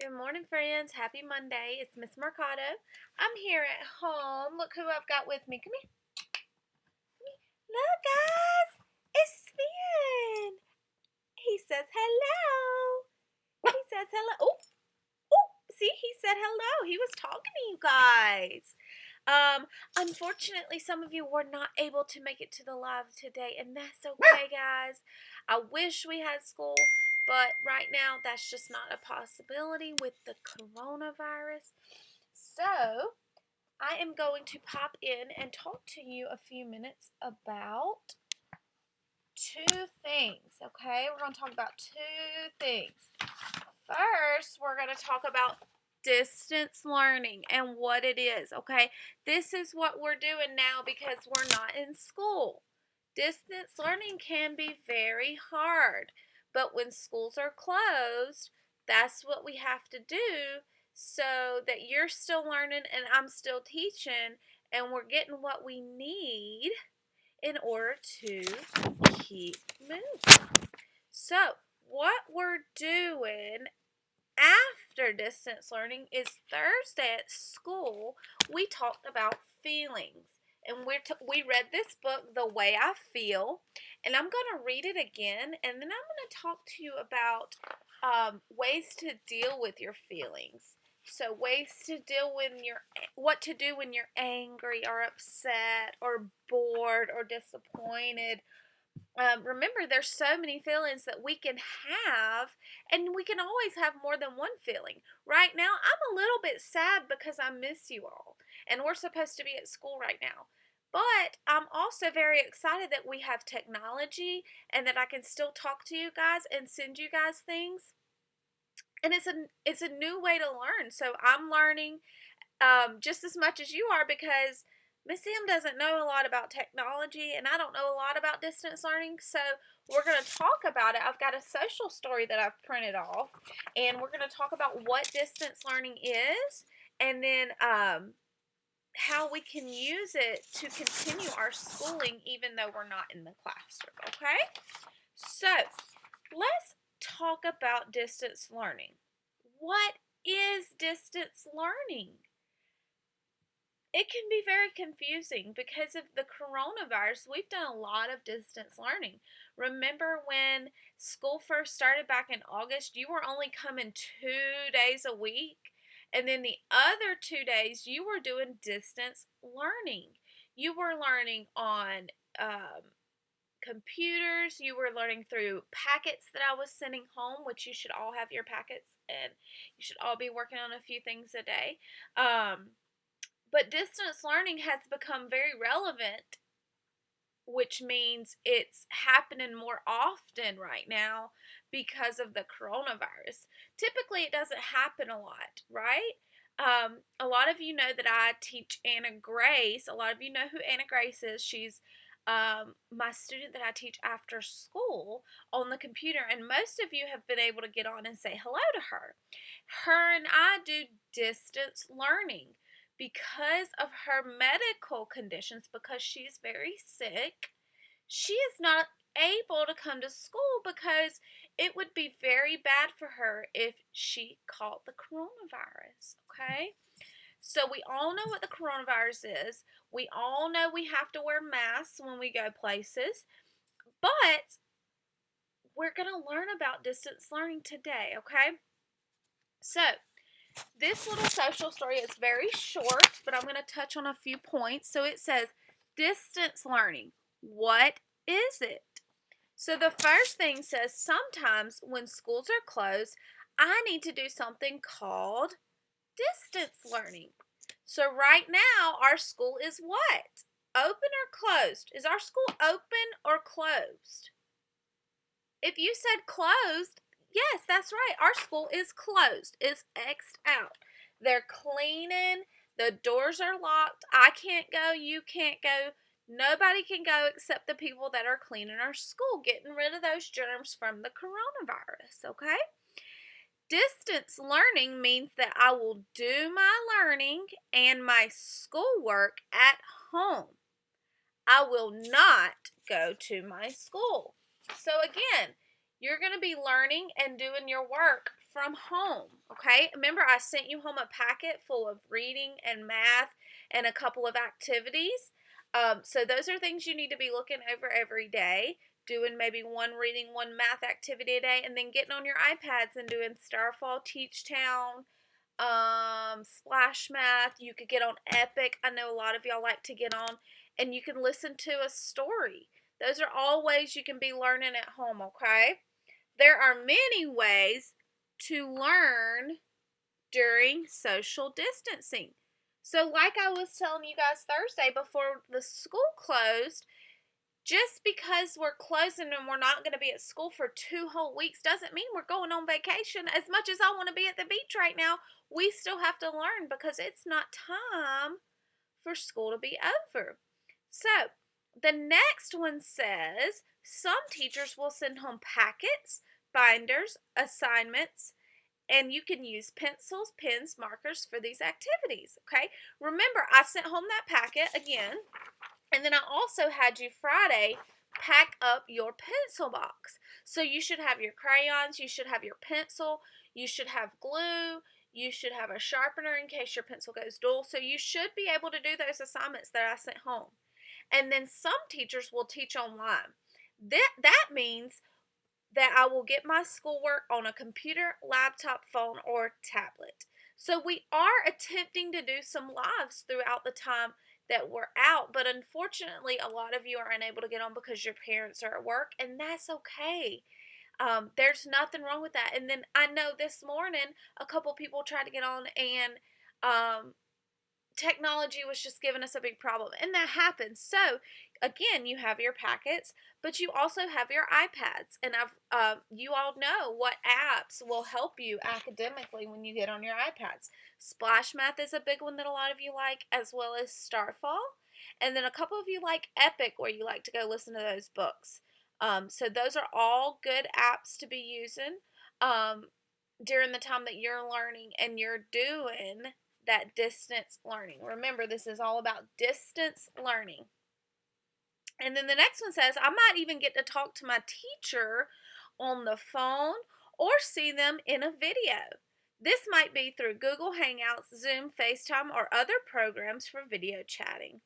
Good morning, friends. Happy Monday. It's Miss Mercado. I'm here at home. Look who I've got with me. Come here. Look, guys. It's Sven. He says hello. He says hello. Oh, oh. See, he said hello. He was talking to you guys. Unfortunately, some of you were not able to make it to the live today, and that's okay, guys. I wish we had school, but right now that's just not a possibility with the coronavirus. So, I am going to pop in and talk to you a few minutes about two things, okay? We're going to talk about two things. First, we're going to talk about distance learning and what it is, okay? This is what we're doing now because we're not in school. Distance learning can be very hard, but when schools are closed, that's what we have to do so that you're still learning and I'm still teaching and we're getting what we need in order to keep moving. So, what we're doing after distance learning is Thursday at school. We talked about feelings, and we read this book, The Way I Feel, and I'm going to read it again, and then I'm going to talk to you about ways to deal with your feelings. So ways to deal when what to do when you're angry or upset or bored or disappointed. Remember, there's so many feelings that we can have, and we can always have more than one feeling. Right now, I'm a little bit sad because I miss you all, and we're supposed to be at school right now. But I'm also very excited that we have technology and that I can still talk to you guys and send you guys things. And it's a new way to learn. So I'm learning just as much as you are because Miss Sam doesn't know a lot about technology and I don't know a lot about distance learning, so we're going to talk about it. I've got a social story that I've printed off, and we're going to talk about what distance learning is and then how we can use it to continue our schooling even though we're not in the classroom, okay? So, let's talk about distance learning. What is distance learning? It can be very confusing because of the coronavirus. We've done a lot of distance learning. Remember when school first started back in August, you were only coming 2 days a week, and then the other 2 days you were doing distance learning. You were learning on computers, you were learning through packets that I was sending home, which you should all have your packets, and you should all be working on a few things a day. But distance learning has become very relevant, which means it's happening more often right now because of the coronavirus. Typically, it doesn't happen a lot, right? A lot of you know that I teach Anna Grace. A lot of you know who Anna Grace is. She's my student that I teach after school on the computer, and most of you have been able to get on and say hello to her. Her and I do distance learning because of her medical conditions, because she's very sick. She is not able to come to school because it would be very bad for her if she caught the coronavirus, okay? So we all know what the coronavirus is. We all know we have to wear masks when we go places, but we're going to learn about distance learning today, okay? So, this little social story is very short, but I'm going to touch on a few points. So it says, distance learning. What is it? So the first thing says, sometimes when schools are closed, I need to do something called distance learning. So right now, our school is what? Open or closed? Is our school open or closed? If you said closed, yes, that's right. Our school is closed. It's X'd out. They're cleaning. The doors are locked. I can't go. You can't go. Nobody can go except the people that are cleaning our school, getting rid of those germs from the coronavirus, okay? Distance learning means that I will do my learning and my schoolwork at home. I will not go to my school. So again, you're going to be learning and doing your work from home, okay? Remember, I sent you home a packet full of reading and math and a couple of activities. So those are things you need to be looking over every day, doing maybe one reading, one math activity a day, and then getting on your iPads and doing Starfall, Teach Town, Splash Math. You could get on Epic. I know a lot of y'all like to get on, and you can listen to a story. Those are all ways you can be learning at home, okay? There are many ways to learn during social distancing. So, like I was telling you guys Thursday before the school closed, just because we're closing and we're not going to be at school for 2 whole weeks doesn't mean we're going on vacation. As much as I want to be at the beach right now, we still have to learn because it's not time for school to be over. So, the next one says some teachers will send home packets, binders, assignments, and you can use pencils, pens, markers for these activities. Okay, remember, I sent home that packet again, and then I also had you Friday pack up your pencil box. So you should have your crayons, you should have your pencil, you should have glue, you should have a sharpener in case your pencil goes dull. So you should be able to do those assignments that I sent home. And then some teachers will teach online. That means that I will get my schoolwork on a computer, laptop, phone, or tablet. So we are attempting to do some lives throughout the time that we're out, but unfortunately, a lot of you are unable to get on because your parents are at work, and that's okay. There's nothing wrong with that. And then I know this morning a couple people tried to get on, and technology was just giving us a big problem, and that happens. So again, you have your packets, but you also have your iPads, and you all know what apps will help you academically when you get on your iPads. Splash Math is a big one that a lot of you like, as well as Starfall, and then a couple of you like Epic, where you like to go listen to those books. So those are all good apps to be using during the time that you're learning and you're doing that distance learning. Remember, this is all about distance learning. And then the next one says, I might even get to talk to my teacher on the phone or see them in a video. This might be through Google Hangouts, Zoom, FaceTime, or other programs for video chatting.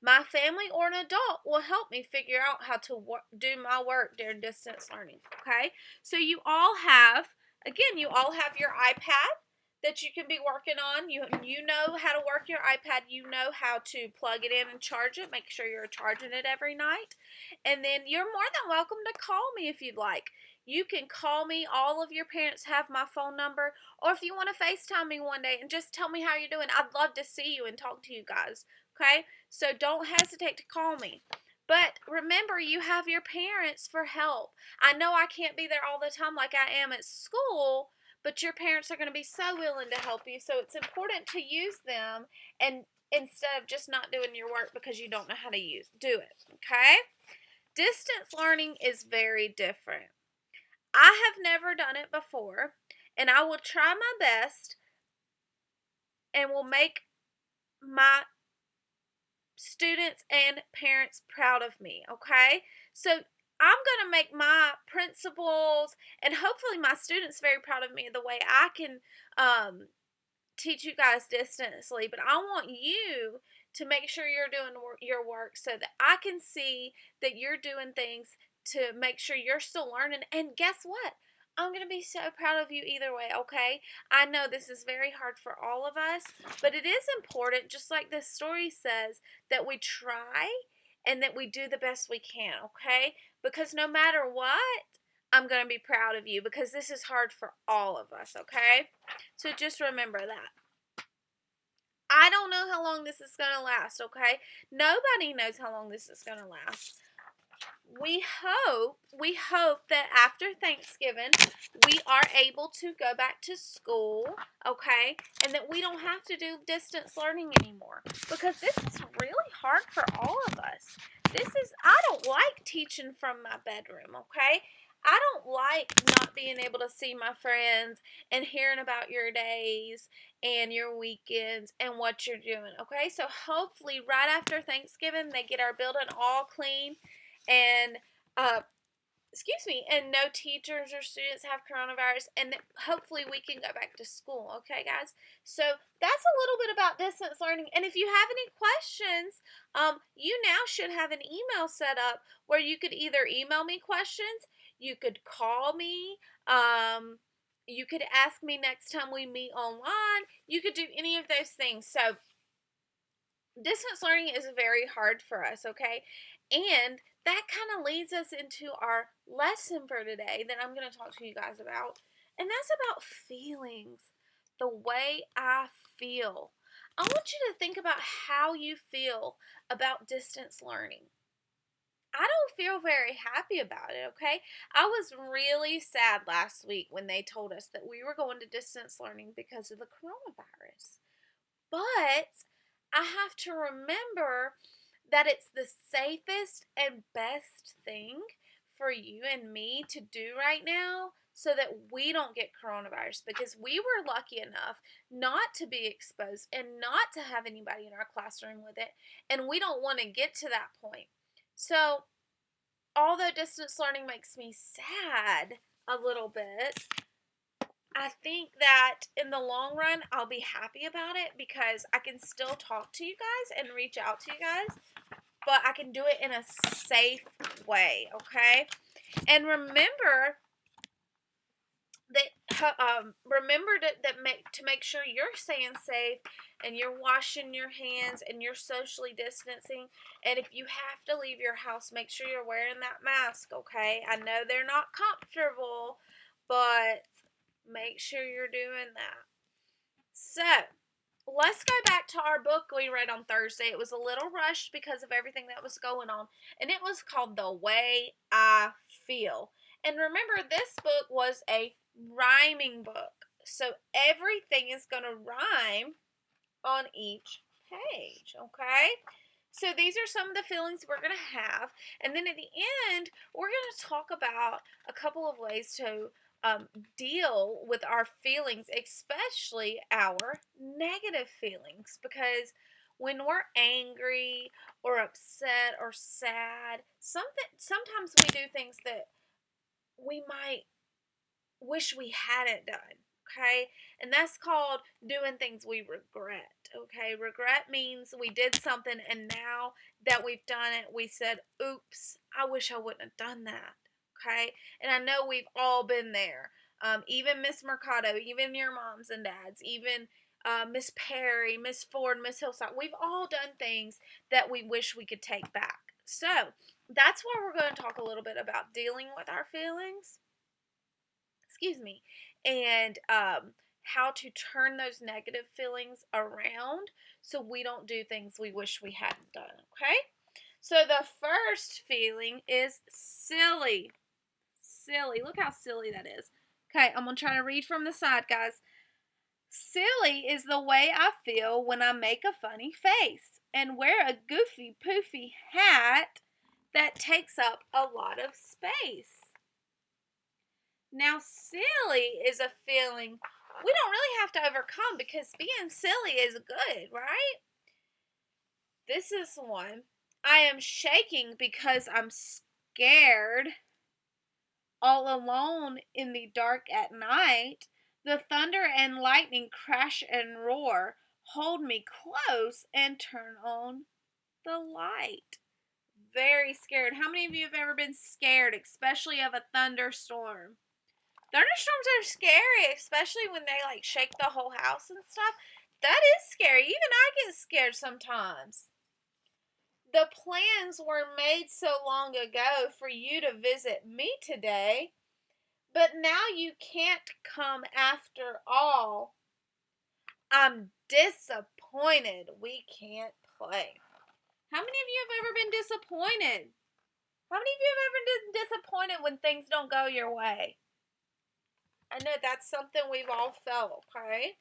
My family or an adult will help me figure out how to do my work during distance learning. Okay, so you all have your iPad that you can be working on. You know how to work your iPad. You know how to plug it in and charge it. Make sure you're charging it every night. And then you're more than welcome to call me if you'd like. You can call me. All of your parents have my phone number. Or if you want to FaceTime me one day and just tell me how you're doing, I'd love to see you and talk to you guys. Okay? So don't hesitate to call me. But remember, you have your parents for help. I know I can't be there all the time like I am at school, but your parents are going to be so willing to help you. So it's important to use them, and instead of just not doing your work because you don't know how to do it. Okay? Distance learning is very different. I have never done it before, and I will try my best and will make my students and parents proud of me, okay? So I'm going to make my principals and hopefully my students very proud of me the way I can teach you guys distantly. But I want you to make sure you're doing your work so that I can see that you're doing things to make sure you're still learning. And guess what? I'm going to be so proud of you either way, okay? I know this is very hard for all of us, but it is important, just like this story says, that we try and that we do the best we can, okay? Because no matter what, I'm going to be proud of you because this is hard for all of us, okay? So just remember that. I don't know how long this is going to last, okay? Nobody knows how long this is going to last. We hope that after Thanksgiving we are able to go back to school, okay, and that we don't have to do distance learning anymore, because this is really hard for all of us. I don't like teaching from my bedroom, okay? I don't like not being able to see my friends and hearing about your days and your weekends and what you're doing, okay? So hopefully right after Thanksgiving they get our building all clean and and no teachers or students have coronavirus, and hopefully we can go back to school. Okay, guys? So that's a little bit about distance learning. And if you have any questions, you now should have an email set up where you could either email me questions, you could call me, you could ask me next time we meet online. You could do any of those things. So distance learning is very hard for us, okay? And that kind of leads us into our lesson for today that I'm going to talk to you guys about. And that's about feelings, the way I feel. I want you to think about how you feel about distance learning. I don't feel very happy about it, okay? I was really sad last week when they told us that we were going to distance learning because of the coronavirus. But I have to remember that it's the safest and best thing for you and me to do right now so that we don't get coronavirus, because we were lucky enough not to be exposed and not to have anybody in our classroom with it, and we don't want to get to that point. So, although distance learning makes me sad a little bit, I think that in the long run, I'll be happy about it because I can still talk to you guys and reach out to you guys, but I can do it in a safe way, okay? And remember to make sure you're staying safe and you're washing your hands and you're socially distancing. And if you have to leave your house, make sure you're wearing that mask, okay? I know they're not comfortable, but make sure you're doing that. So, let's go back to our book we read on Thursday. It was a little rushed because of everything that was going on, and it was called The Way I Feel. And remember, this book was a rhyming book, so everything is going to rhyme on each page, okay? So these are some of the feelings we're going to have, and then at the end, we're going to talk about a couple of ways to deal with our feelings, especially our negative feelings, because when we're angry or upset or sad, sometimes we do things that we might wish we hadn't done. Okay, and that's called doing things we regret. Okay, regret means we did something and now that we've done it, we said, oops, I wish I wouldn't have done that. Okay, and I know we've all been there. Even Miss Mercado, even your moms and dads, even Miss Perry, Miss Ford, Miss Hillside, we've all done things that we wish we could take back. So that's why we're going to talk a little bit about dealing with our feelings. And how to turn those negative feelings around so we don't do things we wish we hadn't done, okay? So the first feeling is silly. Silly. Look how silly that is. Okay, I'm going to try to read from the side, guys. Silly is the way I feel when I make a funny face and wear a goofy poofy hat that takes up a lot of space. Now, silly is a feeling we don't really have to overcome because being silly is good, right? This is one. I am shaking because I'm scared. All alone in the dark at night, the thunder and lightning crash and roar. Hold me close and turn on the light. Very scared. How many of you have ever been scared, especially of a thunderstorm? Thunderstorms are scary, especially when they like shake the whole house and stuff. That is scary. Even I get scared sometimes. The plans were made so long ago for you to visit me today, but now you can't come after all. I'm disappointed we can't play. How many of you have ever been disappointed? How many of you have ever been disappointed when things don't go your way? I know that's something we've all felt, okay?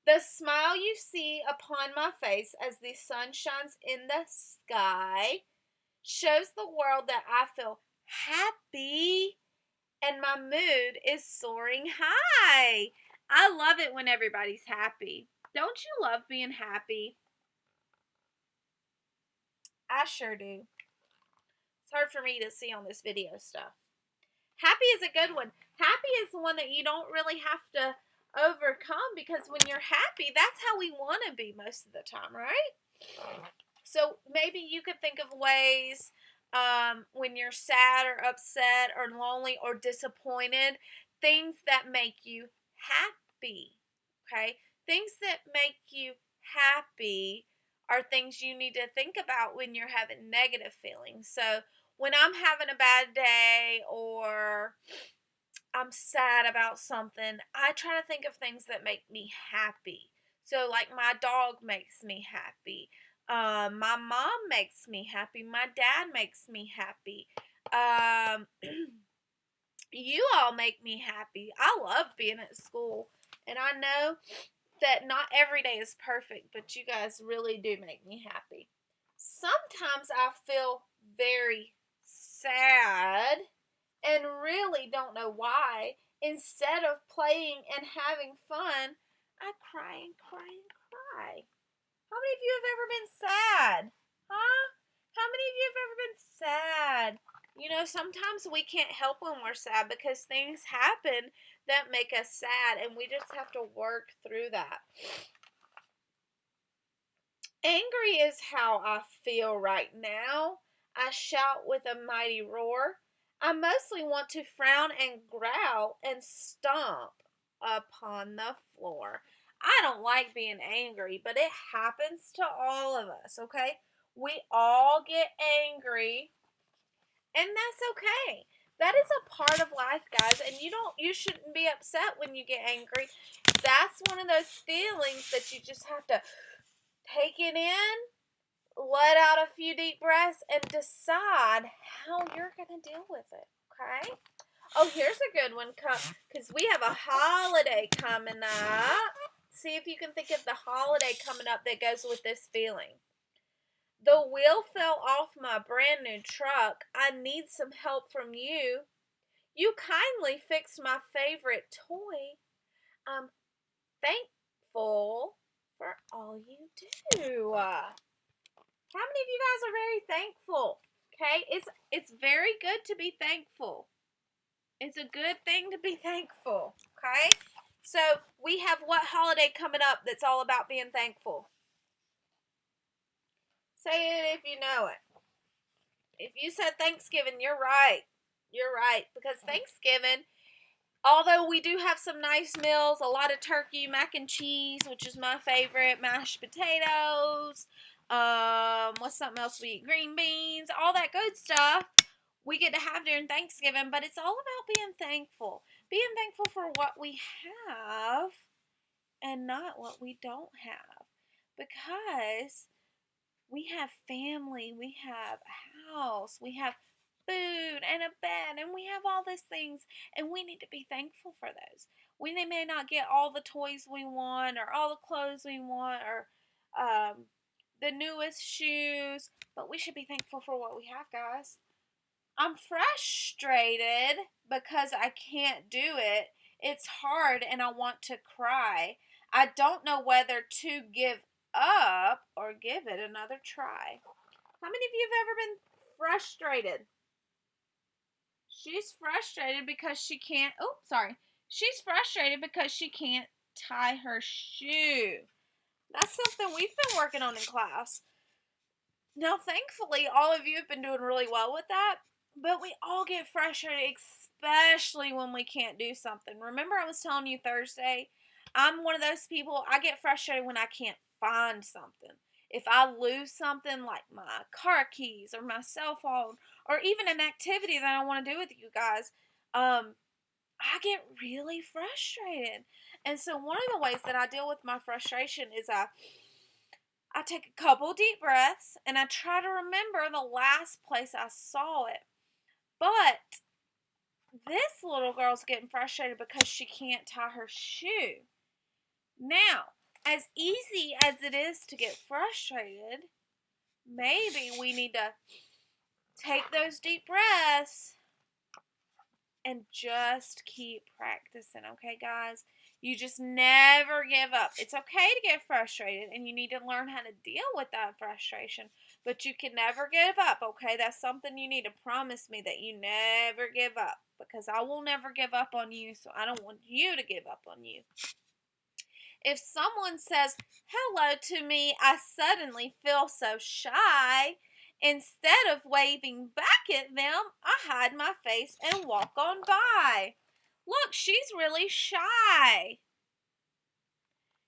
The smile you see upon my face as the sun shines in the sky shows the world that I feel happy and my mood is soaring high. I love it when everybody's happy. Don't you love being happy? I sure do. It's hard for me to see on this video stuff. Happy is a good one. Happy is the one that you don't really have to overcome, because when you're happy, that's how we want to be most of the time, right? So maybe you could think of ways when you're sad or upset or lonely or disappointed, things that make you happy. Okay? Things that make you happy are things you need to think about when you're having negative feelings. So when I'm having a bad day or I'm sad about something, I try to think of things that make me happy. So, like, my dog makes me happy. My mom makes me happy. My dad makes me happy. Um, you all make me happy. I love being at school. And I know that not every day is perfect, but you guys really do make me happy. Sometimes I feel very sad and really don't know why. Instead of playing and having fun, I cry and cry and cry. How many of you have ever been sad? Huh? How many of you have ever been sad? You know, sometimes we can't help when we're sad because things happen that make us sad, and we just have to work through that. Angry is how I feel right now. I shout with a mighty roar. I mostly want to frown and growl and stomp upon the floor. I don't like being angry, but it happens to all of us, okay? We all get angry, and that's okay. That is a part of life, guys, and you shouldn't be upset when you get angry. That's one of those feelings that you just have to take it in, let out a few deep breaths, and decide how you're going to deal with it, okay? Oh, here's a good one, because we have a holiday coming up. See if you can think of the holiday coming up that goes with this feeling. The wheel fell off my brand new truck. I need some help from you. You kindly fixed my favorite toy. I'm thankful for all you do. How many of you guys are very thankful? Okay, it's very good to be thankful. It's a good thing to be thankful. Okay, so we have what holiday coming up that's all about being thankful? Say it if you know it. If you said Thanksgiving, you're right. You're right, because Thanksgiving, although we do have some nice meals, a lot of turkey, mac and cheese, which is my favorite, mashed potatoes, what's something else we eat? Green beans, all that good stuff we get to have during Thanksgiving, but it's all about being thankful. Being thankful for what we have and not what we don't have. Because we have family, we have a house, we have food and a bed, and we have all these things, and we need to be thankful for those. We may not get all the toys we want, or all the clothes we want, or the newest shoes, but we should be thankful for what we have, guys. I'm frustrated because I can't do it. It's hard and I want to cry. I don't know whether to give up or give it another try. How many of you have ever been frustrated? She's frustrated because she can't. Oh, sorry. She's frustrated because she can't tie her shoe. That's something we've been working on in class. Now, thankfully, all of you have been doing really well with that, but we all get frustrated, especially when we can't do something. Remember, I was telling you Thursday? I'm one of those people, I get frustrated when I can't find something. If I lose something like my car keys or my cell phone or even an activity that I want to do with you guys, I get really frustrated. And so one of the ways that I deal with my frustration is I take a couple deep breaths and I try to remember the last place I saw it. But this little girl's getting frustrated because she can't tie her shoe. Now, as easy as it is to get frustrated, maybe we need to take those deep breaths and just keep practicing, okay, guys? You just never give up. It's okay to get frustrated, and you need to learn how to deal with that frustration. But you can never give up, okay? That's something you need to promise me, that you never give up, because I will never give up on you, so I don't want you to give up on you. If someone says hello to me, I suddenly feel so shy. Instead of waving back at them, I hide my face and walk on by. Look, she's really shy.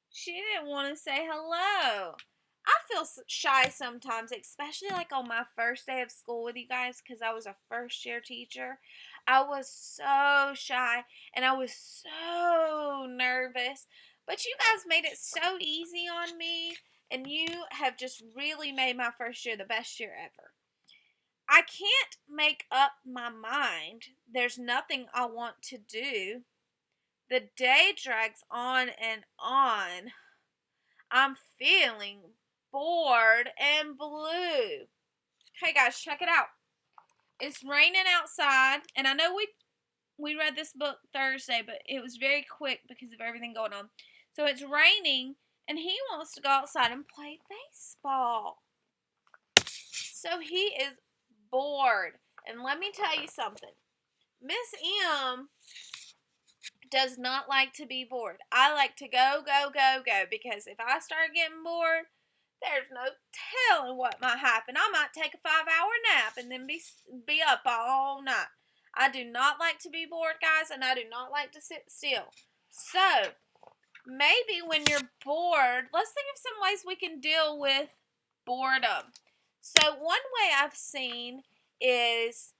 She didn't want to say hello. I feel shy sometimes, especially like on my first day of school with you guys, because I was a first year teacher. I was so shy and I was so nervous. But you guys made it so easy on me, and you have just really made my first year the best year ever. I can't make up my mind. There's nothing I want to do. The day drags on and on. I'm feeling bored and blue. Okay, guys, check it out. It's raining outside, and I know we read this book Thursday, but it was very quick because of everything going on. So it's raining, and he wants to go outside and play baseball. So he is bored. And let me tell you something. Miss M does not like to be bored. I like to go, go, go, go, because if I start getting bored, there's no telling what might happen. I might take a 5-hour nap and then be up all night. I do not like to be bored, guys, and I do not like to sit still. So, maybe when you're bored, let's think of some ways we can deal with boredom. So, one way I've seen is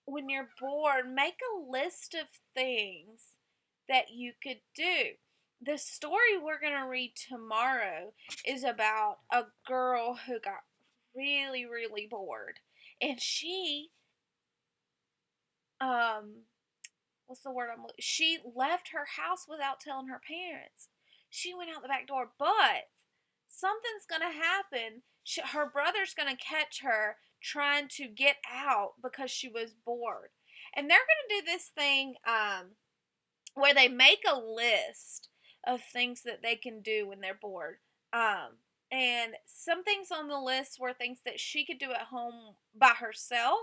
when you're bored, make a list of things that you could do. The story we're going to read tomorrow is about a girl who got really, really bored. And she, she left her house without telling her parents. She went out the back door, but something's going to happen. Her brother's going to catch her trying to get out because she was bored. And they're going to do this thing where they make a list of things that they can do when they're bored. And some things on the list were things that she could do at home by herself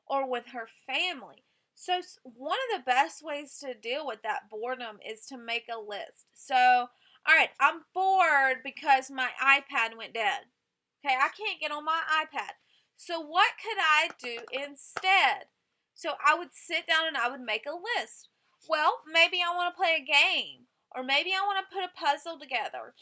or with her family. So one of the best ways to deal with that boredom is to make a list. So, all right, I'm bored because my iPad went dead. Okay, I can't get on my iPad. So what could I do instead? So I would sit down and I would make a list. Well, maybe I want to play a game, or maybe I want to put a puzzle together,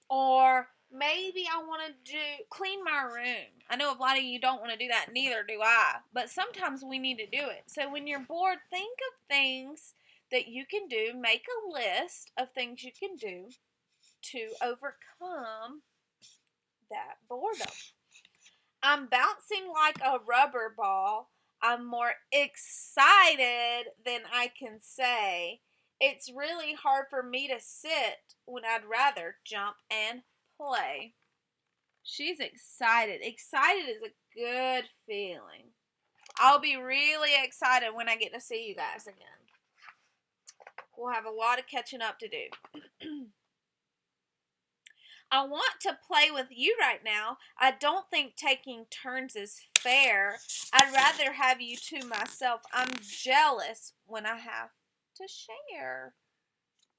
or maybe I want to clean my room. I know a lot of you don't want to do that, neither do I, but sometimes we need to do it. So when you're bored, think of things that you can do. Make a list of things you can do to overcome that boredom. I'm bouncing like a rubber ball. I'm more excited than I can say. It's really hard for me to sit when I'd rather jump and play. She's excited. Excited is a good feeling. I'll be really excited when I get to see you guys again. We'll have a lot of catching up to do. I want to play with you right now. I don't think taking turns is fair. I'd rather have you to myself. I'm jealous when I have to share.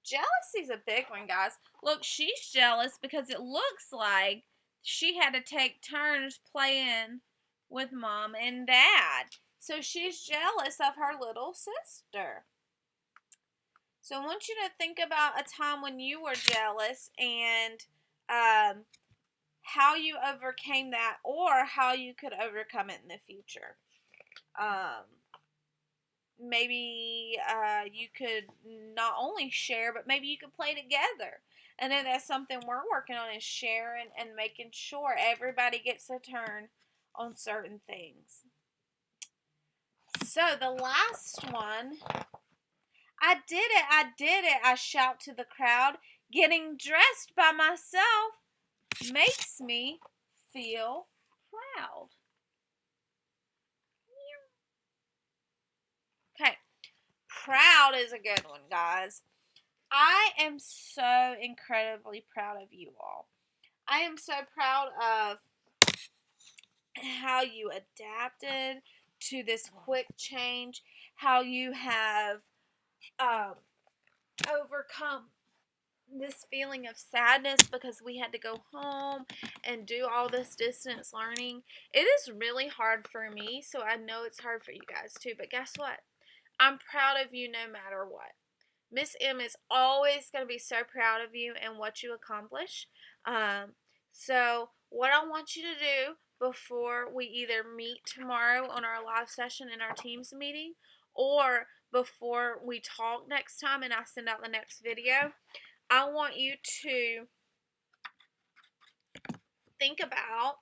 Jealousy's a big one, guys. Look, she's jealous because it looks like she had to take turns playing with mom and dad. So she's jealous of her little sister. So I want you to think about a time when you were jealous and how you overcame that, or how you could overcome it in the future. Maybe you could not only share, but maybe you could play together. And then that's something we're working on, is sharing and making sure everybody gets a turn on certain things. So the last one, I did it, I shout to the crowd. Getting dressed by myself makes me feel proud. Okay, proud is a good one, guys. I am so incredibly proud of you all. I am so proud of how you adapted to this quick change, how you have um, overcome this feeling of sadness because we had to go home and do all this distance learning. It is really hard for me, so I know it's hard for you guys too. But guess what? I'm proud of you no matter what. Miss M is always going to be so proud of you and what you accomplish. So, what I want you to do before we either meet tomorrow on our live session in our Teams meeting or before we talk next time and I send out the next video, I want you to think about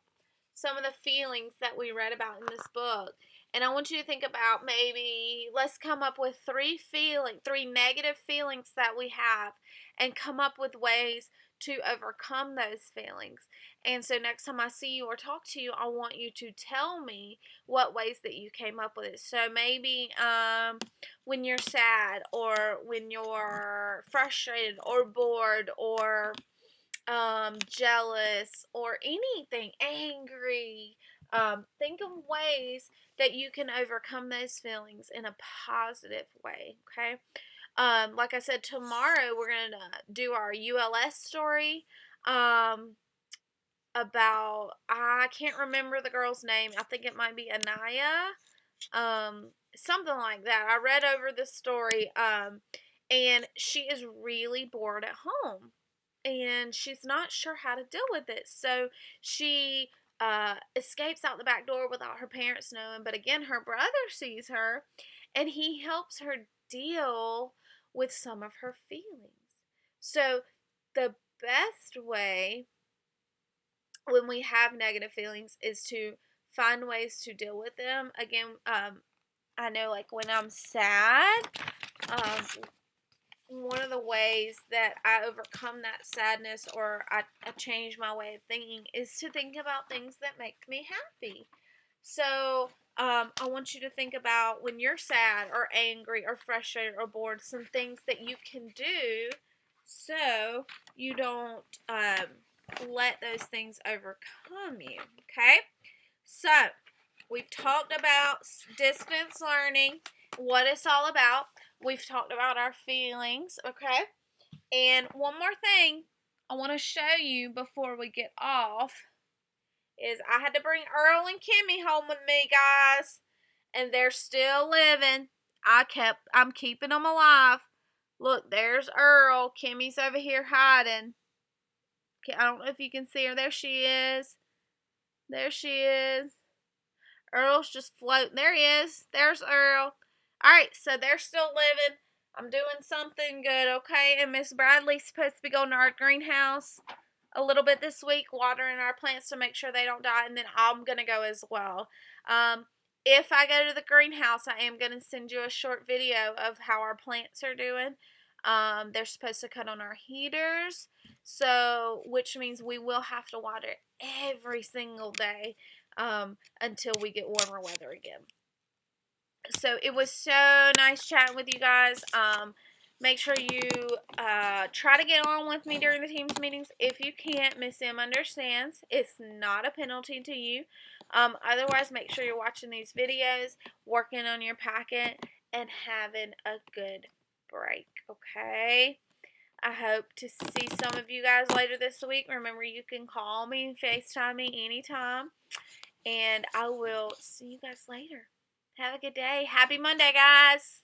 some of the feelings that we read about in this book. And I want you to think about, maybe let's come up with three negative feelings that we have and come up with ways to overcome those feelings. And so next time I see you or talk to you, I want you to tell me what ways that you came up with it. So maybe when you're sad, or when you're frustrated or bored, or jealous, or anything, angry. Think of ways that you can overcome those feelings in a positive way, okay? Like I said, tomorrow we're going to do our ULS story about, I can't remember the girl's name. I think it might be Anaya, something like that. I read over the story, and she is really bored at home and she's not sure how to deal with it. So she escapes out the back door without her parents knowing. But again, her brother sees her and he helps her deal with some of her feelings. So the best way when we have negative feelings is to find ways to deal with them. Again, I know, like, when I'm sad, one of the ways that I overcome that sadness, or I change my way of thinking, is to think about things that make me happy. So I want you to think about, when you're sad or angry or frustrated or bored, some things that you can do so you don't let those things overcome you. Okay? So we've talked about distance learning, what it's all about. We've talked about our feelings, okay? And one more thing I want to show you before we get off is I had to bring Earl and Kimmy home with me, guys. And they're still living. I'm keeping them alive. Look, there's Earl. Kimmy's over here hiding. I don't know if you can see her. There she is. There she is. Earl's just floating. There he is. There's Earl. Alright, so they're still living. I'm doing something good, okay? And Miss Bradley's supposed to be going to our greenhouse a little bit this week, watering our plants to make sure they don't die, and then I'm going to go as well. If I go to the greenhouse, I am going to send you a short video of how our plants are doing. They're supposed to cut on our heaters, so which means we will have to water every single day until we get warmer weather again. So it was so nice chatting with you guys. Make sure you try to get on with me during the Teams meetings. If you can't, Miss M understands. It's not a penalty to you. Otherwise, make sure you're watching these videos, working on your packet, and having a good break, okay? I hope to see some of you guys later this week. Remember, you can call me and FaceTime me anytime. And I will see you guys later. Have a good day. Happy Monday, guys.